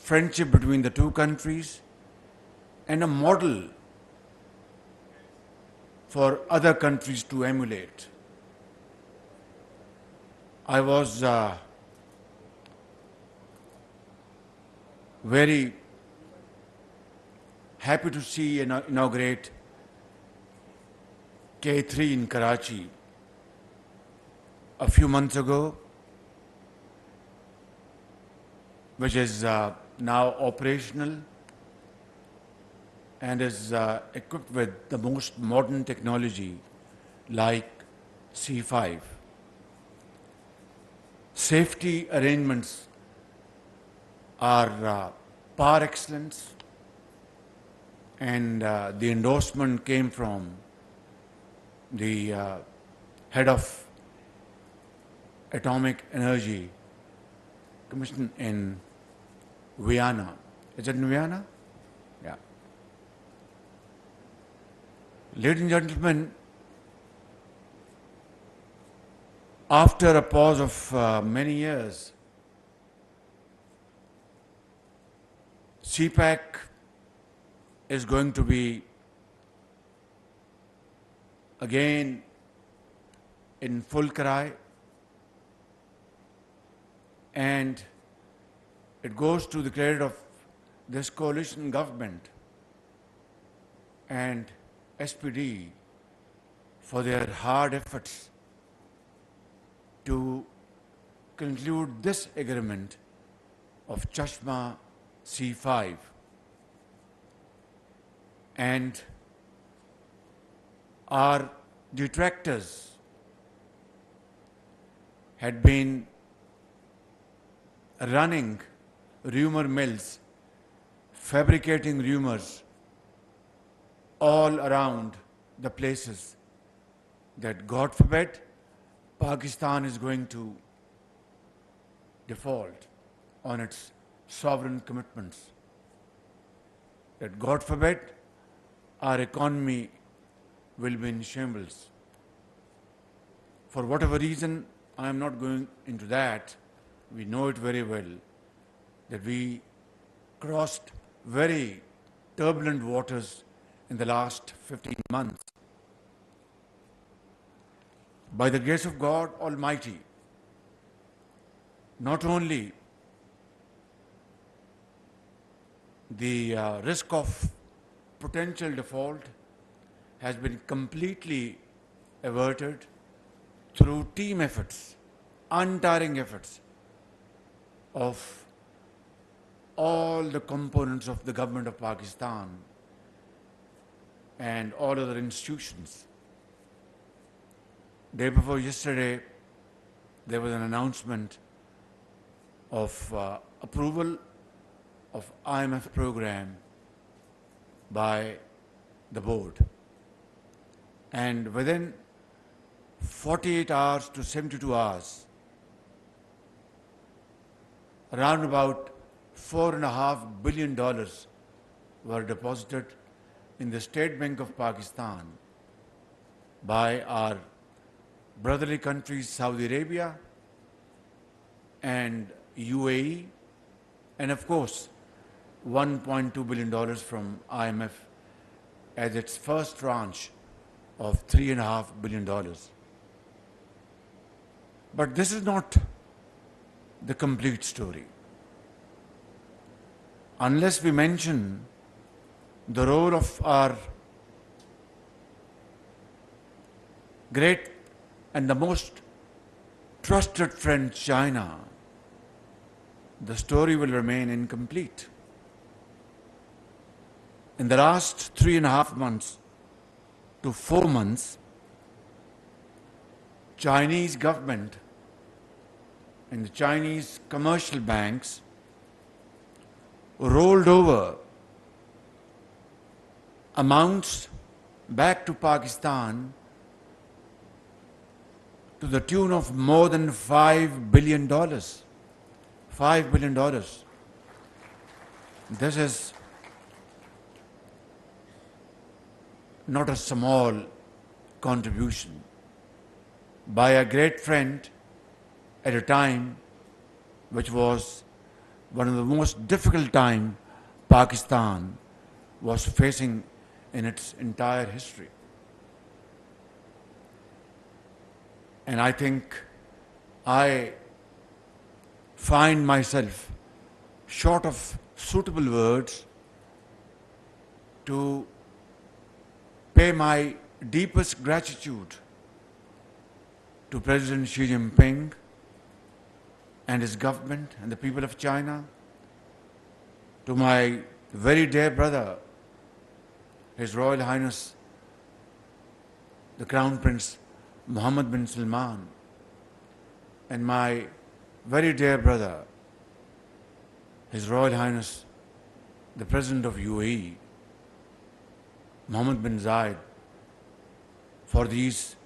friendship between the two countries and a model for other countries to emulate. I was very happy to see inaugurate K3 in Karachi a few months ago, which is now operational and is equipped with the most modern technology like C5. Safety arrangements are par excellence, and the endorsement came from the head of Atomic Energy Commission in Vienna. Is it in Vienna? Yeah. Ladies and gentlemen, after a pause of many years, CPAC is going to be again in full cry, and it goes to the credit of this coalition government and SPD for their hard efforts to conclude this agreement of Chashma C5. And our detractors had been running rumor mills, fabricating rumors all around the places that, God forbid, Pakistan is going to default on its sovereign commitments, that, God forbid, our economy will be in shambles. For whatever reason, I am not going into that. We know it very well, that we crossed very turbulent waters in the last 15 months. By the grace of God Almighty, not only the risk of potential default has been completely averted through team efforts, untiring efforts of all the components of the government of Pakistan and all other institutions. Day before yesterday, there was an announcement of approval of IMF program by the board. And within 48 hours to 72 hours, around about $4.5 billion were deposited in the State Bank of Pakistan by our brotherly countries Saudi Arabia and UAE, and of course $1.2 billion from IMF as its first tranche of $3.5 billion. But this is not the complete story. Unless we mention the role of our great and the most trusted friend China, the story will remain incomplete. In the last 3.5 months to 4 months, Chinese government and the Chinese commercial banks rolled over amounts back to Pakistan to the tune of more than $5 billion. $5 billion. This is not a small contribution by a great friend at a time which was one of the most difficult time Pakistan was facing in its entire history. And I think I find myself short of suitable words to pay my deepest gratitude to President Xi Jinping and his government and the people of China, to my very dear brother, His Royal Highness, the Crown Prince Mohammed bin Salman, and my very dear brother, His Royal Highness, the President of UAE, Mohammed bin Zayed, for these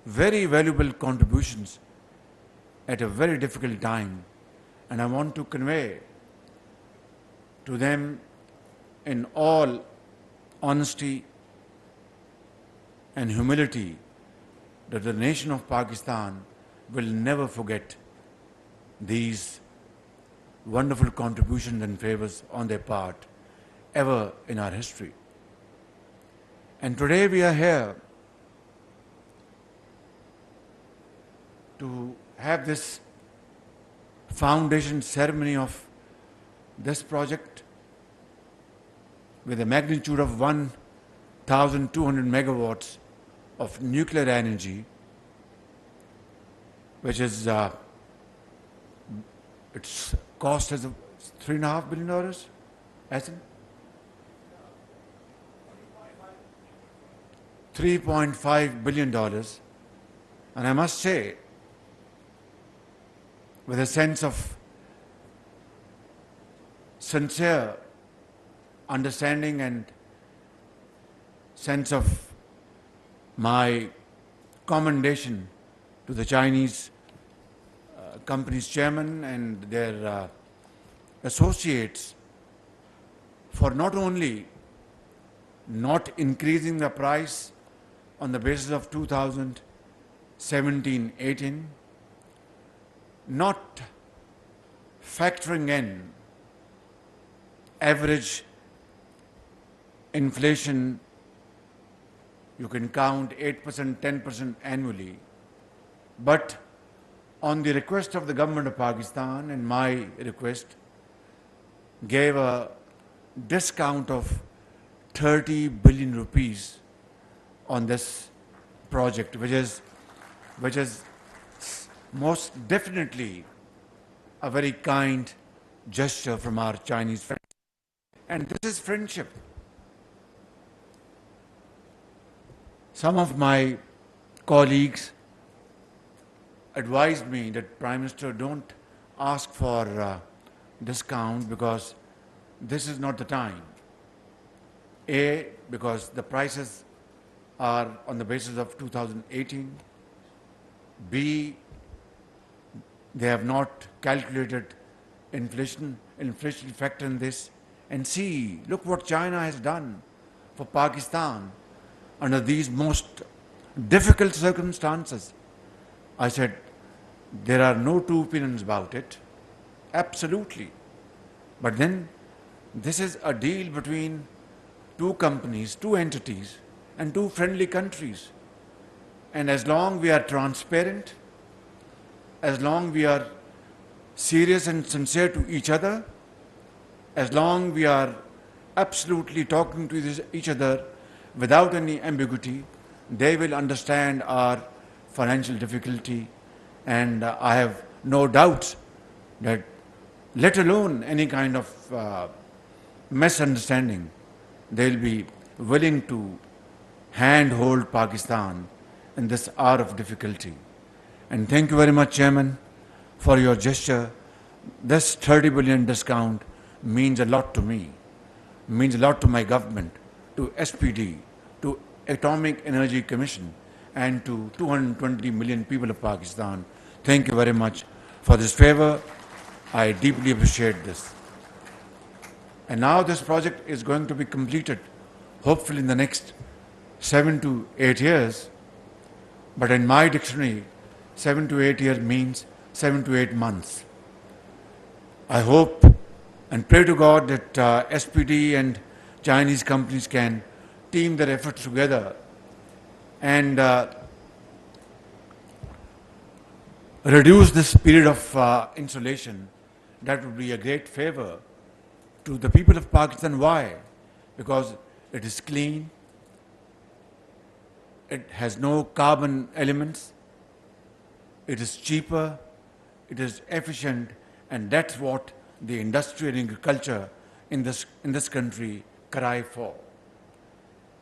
very valuable contributions at a very difficult time. And I want to convey to them in all honesty and humility that the nation of Pakistan will never forget these wonderful contributions and favors on their part ever in our history. And today we are here to have this foundation ceremony of this project with a magnitude of 1,200 megawatts of nuclear energy, which is its cost is $3.5 billion, hasn't $3.5 billion. And I must say, with a sense of sincere understanding and sense of my commendation to the Chinese company's chairman and their associates for not only not increasing the price on the basis of 2017-18, not factoring in average inflation, you can count 8%, 10% annually, but on the request of the government of Pakistan and my request, gave a discount of 30 billion rupees on this project, which is most definitely a very kind gesture from our Chinese friends. And this is friendship. Some of my colleagues advised me that, Prime Minister, don't ask for discount because this is not the time. A, because the prices are on the basis of 2018. B, they have not calculated inflation factor in this. And C, look what China has done for Pakistan under these most difficult circumstances. I said, there are no two opinions about it. Absolutely. But then, this is a deal between two companies, two entities, and two friendly countries. And as long we are transparent, as long we are serious and sincere to each other, as long we are absolutely talking to each other without any ambiguity, they will understand our financial difficulty. And I have no doubts that, let alone any kind of misunderstanding, they'll be willing to handhold Pakistan in this hour of difficulty. And thank you very much, Chairman, for your gesture. This 30 billion discount means a lot to me, means a lot to my government, to SPD, to Atomic Energy Commission, and to 220 million people of Pakistan. Thank you very much for this favor. I deeply appreciate this. And now this project is going to be completed, hopefully in the next 7 to 8 years. But in my dictionary, 7 to 8 years means 7 to 8 months. I hope and pray to God that SPD and Chinese companies can team their efforts together and reduce this period of insulation. That would be a great favor to the people of Pakistan. Why? Because it is clean, it has no carbon elements, it is cheaper, it is efficient, and that's what the industry and agriculture in this country cry for.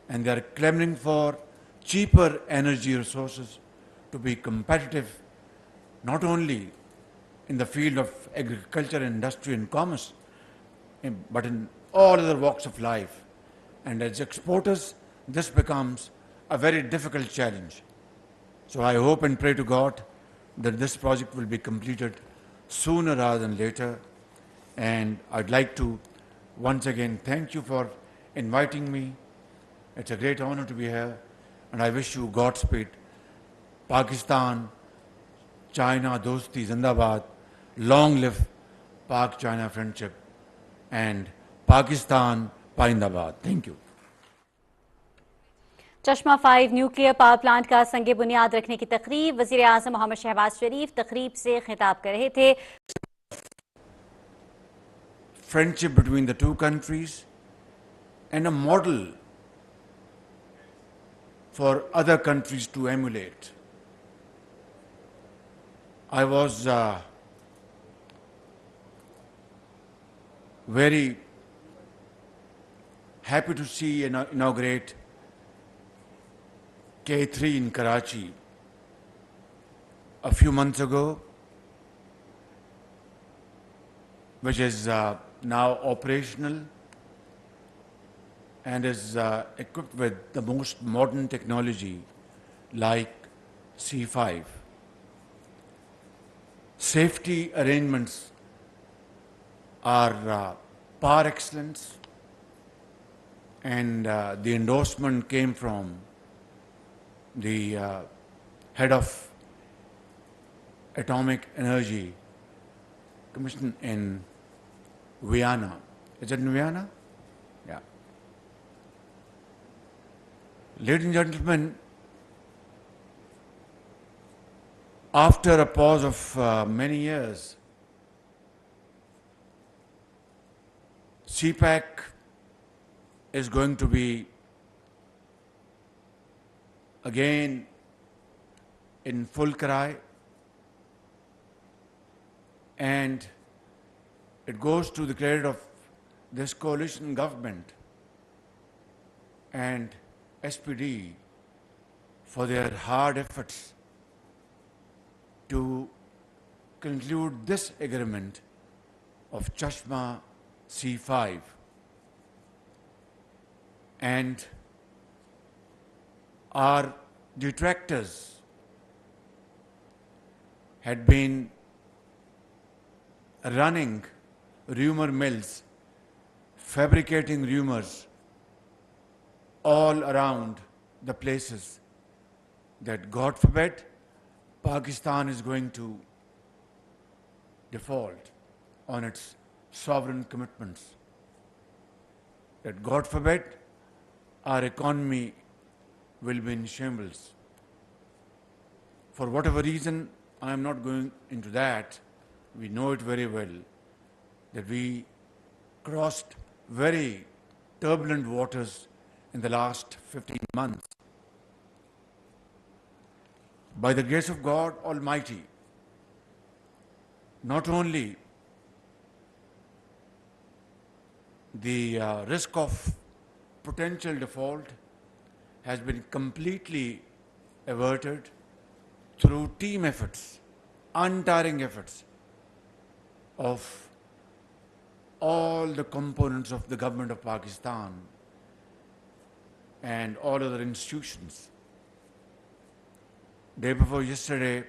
And they are clamoring for cheaper energy resources to be competitive, not only in the field of agriculture, industry, and commerce, but in all other walks of life. And as exporters, this becomes a very difficult challenge. So I hope and pray to God that this project will be completed sooner rather than later. And I'd like to once again thank you for inviting me. It's a great honor to be here, and I wish you Godspeed. Pakistan, China, Dosti, Zindabad, long live Pak-China friendship, and Pakistan, Paindabad. Thank you. चश्मा 5 nuclear power plant का संगे बुनियाद रखने की तकरीब वज़ीर आज़म मोहम्मद शहबाज शरीफ तकरीब से खिताब कर रहे थे. Friendship between the two countries and a model for other countries to emulate. I was very happy to see inaugurate K3 in Karachi a few months ago, which is now operational and is equipped with the most modern technology like C5. Safety arrangements are par excellence, and the endorsement came from the head of Atomic Energy Commission in Vienna. Is it in Vienna? Yeah. Ladies and gentlemen, after a pause of many years, CPAC is going to be again in full cry, and it goes to the credit of this coalition government and SPD for their hard efforts to conclude this agreement of Chashma C5. And our detractors had been running rumor mills, fabricating rumors all around the places that, God forbid, Pakistan is going to default on its sovereign commitments, that, God forbid, our economy will be in shambles. For whatever reason, I am not going into that. We know it very well, that we crossed very turbulent waters in the last 15 months. By the grace of God Almighty, not only the risk of potential default has been completely averted through team efforts, untiring efforts of all the components of the government of Pakistan and all other institutions. Day before yesterday,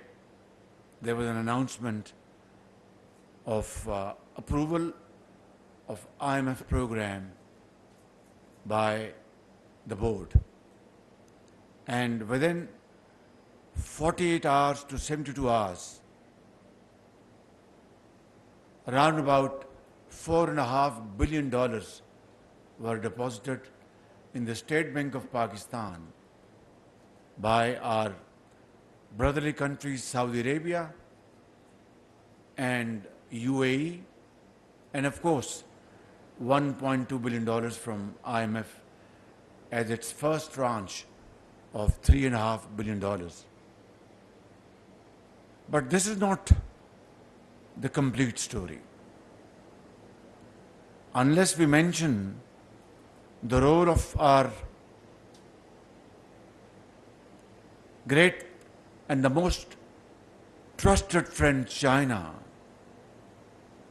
there was an announcement of approval of IMF program by the board. And within 48 hours to 72 hours, around about $4.5 billion were deposited in the State Bank of Pakistan by our brotherly countries Saudi Arabia and UAE, and of course $1.2 billion from IMF as its first tranche of $3.5 billion. But this is not the complete story. Unless we mention the role of our great and the most trusted friend China,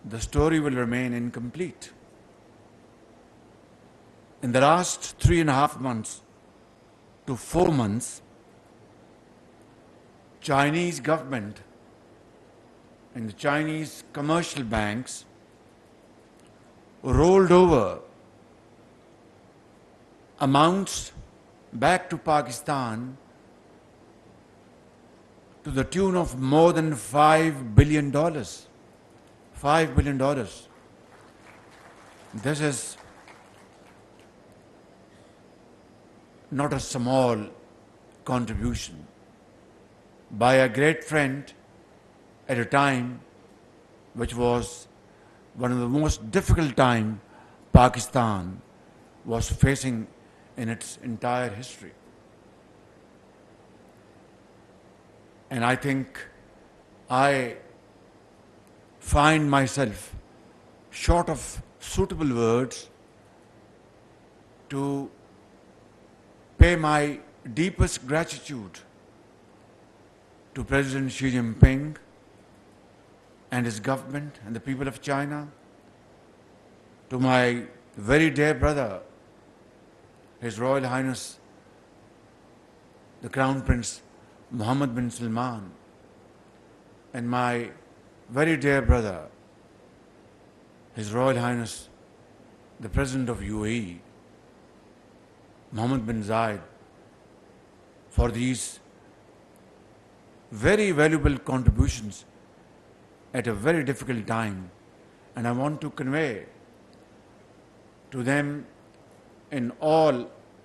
the story will remain incomplete. In the last 3.5 months to 4 months, Chinese government and the Chinese commercial banks rolled over amounts back to Pakistan to the tune of more than $5 billion. $5 billion. This is not a small contribution by a great friend at a time which was one of the most difficult time Pakistan was facing in its entire history. And I think I find myself short of suitable words to pay my deepest gratitude to President Xi Jinping and his government and the people of China, to my very dear brother, His Royal Highness, the Crown Prince Mohammed bin Salman, and my very dear brother, His Royal Highness, the President of UAE, Mohammed bin Zayed, for these very valuable contributions at a very difficult time. And I want to convey to them in all